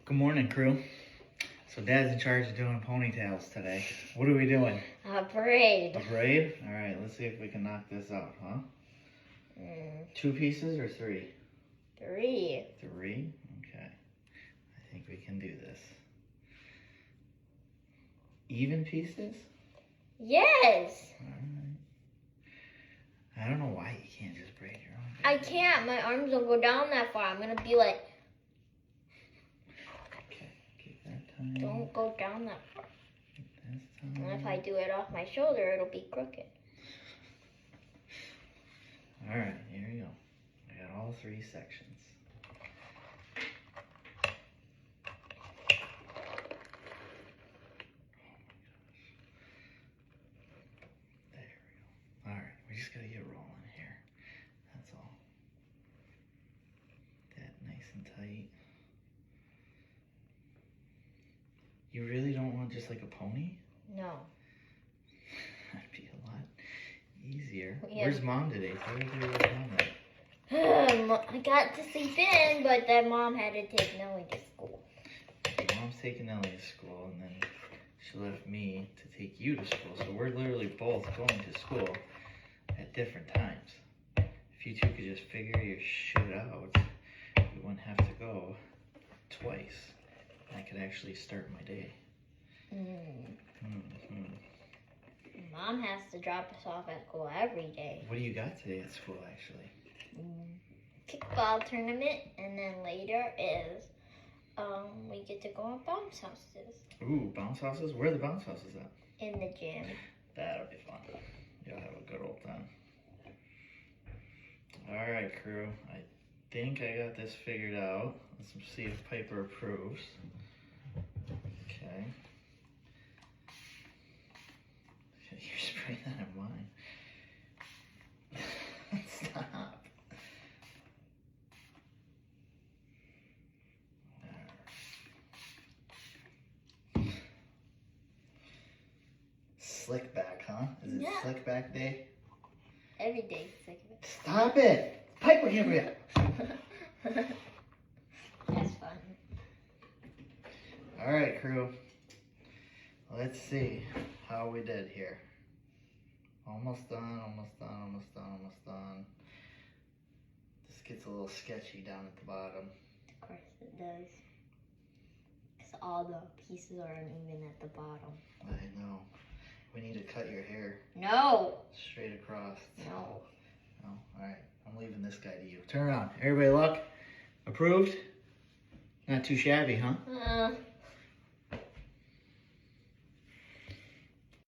Good morning, crew. So Dad's in charge of doing ponytails today. What are we doing? A braid. A braid? Alright, let's see if we can knock this out, huh? 2 pieces or 3? 3. 3? Okay. I think we can do this. Even pieces? Yes. Alright. I don't know why you can't just braid your own. I can't. My arms don't go down that far. I'm going to be like... Okay, keep that time. Don't go down that far. This time. And if I do it off my shoulder, it'll be crooked. Alright, here we go. I got all 3 sections. Alright, we just gotta get rolling here. That's all. That nice and tight. You really don't want just like a pony? No. That'd be a lot easier. Yeah. Where's Mom today? Tell her to where's Mom at. I got to sleep in, but then Mom had to take Nellie to school. Mom's taking Ellie to school, and then she left me to take you to school. So we're literally both going to school at different times. If you two could just figure your shit out, we wouldn't have to go twice. I could actually start my day. Mom has to drop us off at school every day. What do you got today at school, actually? Kickball tournament, and then later is we get to go on bounce houses. Ooh, bounce houses? Where are the bounce houses at? In the gym. That'll be fun. You'll have a good old time. Alright, crew. I think I got this figured out. Let's see if Piper approves. Okay. You're spraying that in mine. Stop. Slick back, huh? Is it Yeah. slick back day? Every day. Stop it! Piper, give me it! That's fun. Alright, crew. Let's see how we did here. Almost done, almost done, almost done, almost done. This gets a little sketchy down at the bottom. Of course it does. Because all the pieces are uneven at the bottom. I know. We need to cut your hair No! straight across. No. No? Alright, I'm leaving this guy to you. Turn around. Everybody look. Approved? Not too shabby, huh?